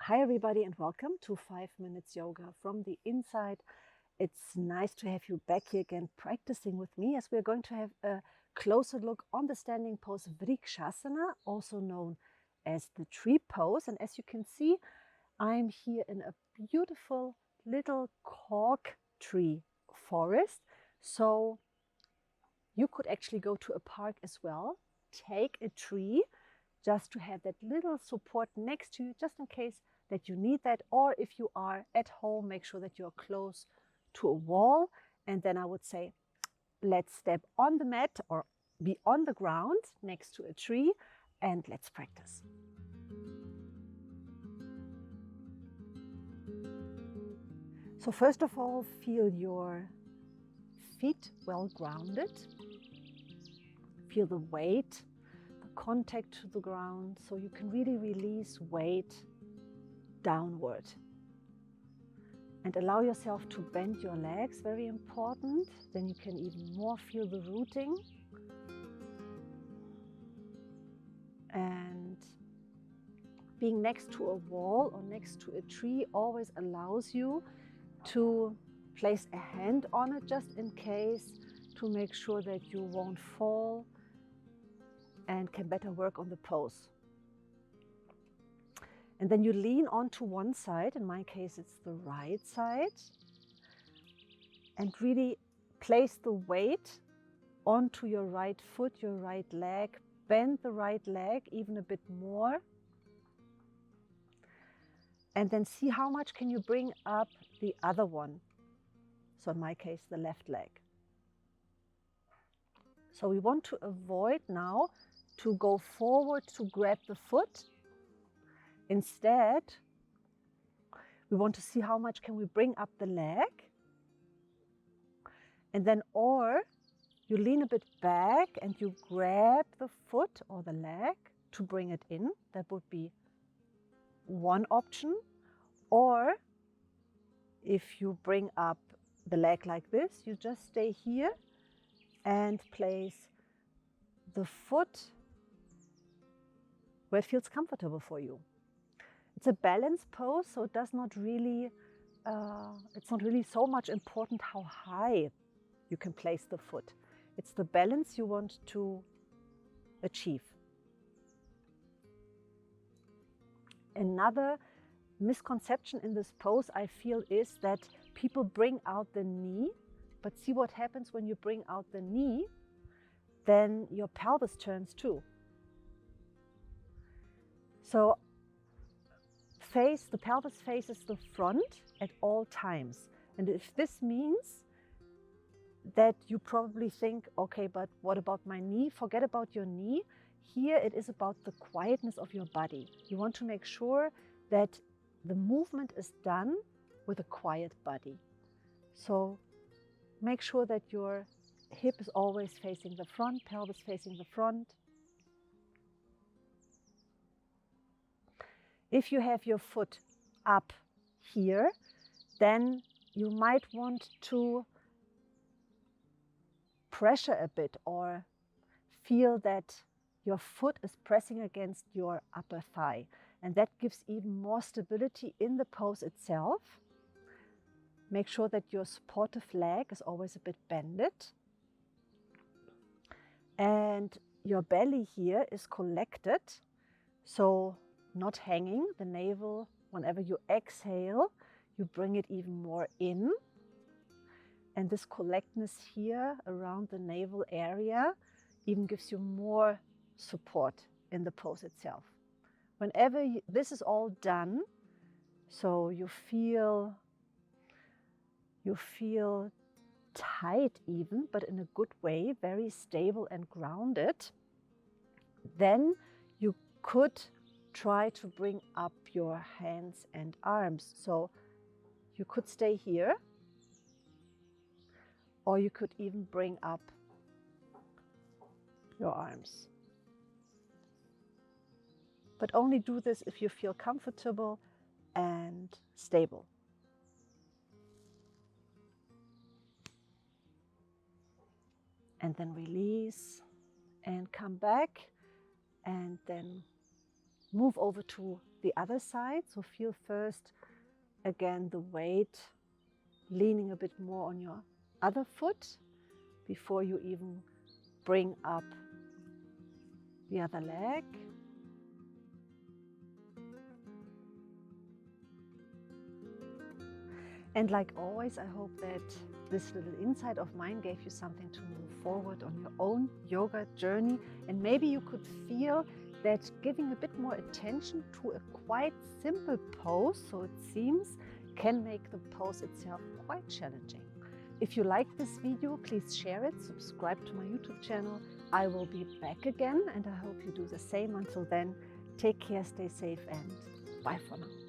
Hi everybody and welcome to 5 Minutes Yoga from the inside. It's nice to have you back here again practicing with me as we're going to have a closer look on the standing pose Vrksasana, also known as the tree pose. And as you can see, I'm here in a beautiful little cork tree forest. So you could actually go to a park as well, take a tree just to have that little support next to you, just in case that you need that. Or if you are at home, make sure that you're close to a wall. And then I would say, let's step on the mat or be on the ground next to a tree and let's practice. So first of all, feel your feet well grounded. Feel the weight, contact to the ground, so you can really release weight downward. And allow yourself to bend your legs, very important. Then you can even more feel the rooting. And being next to a wall or next to a tree always allows you to place a hand on it just in case, to make sure that you won't fall and can better work on the pose. And then you lean onto one side, in my case it's the right side, and really place the weight onto your right foot, your right leg, bend the right leg even a bit more. And then see how much can you bring up the other one. So in my case, the left leg. So we want to avoid now to go forward to grab the foot. Instead, we want to see how much can we bring up the leg. And then, or you lean a bit back and you grab the foot or the leg to bring it in. That would be one option. Or if you bring up the leg like this, you just stay here and place the foot where it feels comfortable for you. It's a balance pose, so it does not really, it's not really so much important how high you can place the foot. It's the balance you want to achieve. Another misconception in this pose, I feel, is that people bring out the knee, but see what happens when you bring out the knee, then your pelvis turns too. So the pelvis faces the front at all times. And if this means that you probably think, okay, but what about my knee? Forget about your knee. Here it is about the quietness of your body. You want to make sure that the movement is done with a quiet body. So make sure that your hip is always facing the front, pelvis facing the front. If you have your foot up here, then you might want to pressure a bit or feel that your foot is pressing against your upper thigh. And that gives even more stability in the pose itself. Make sure that your supportive leg is always a bit bended. And your belly here is collected, so not hanging. The navel, whenever you exhale, you bring it even more in. And this collectedness here around the navel area even gives you more support in the pose itself. Whenever this is all done, so you feel tight even, but in a good way, very stable and grounded, then you could try to bring up your hands and arms. So you could stay here, or you could even bring up your arms. But only do this if you feel comfortable and stable. And then release and come back, and then move over to the other side. So feel first, again, the weight leaning a bit more on your other foot before you even bring up the other leg. And like always, I hope that this little insight of mine gave you something to move forward on your own yoga journey. And maybe you could feel that giving a bit more attention to a quite simple pose, so it seems, can make the pose itself quite challenging. If you like this video, please share it, subscribe to my YouTube channel. I will be back again, and I hope you do the same. Until then, take care, stay safe, and bye for now.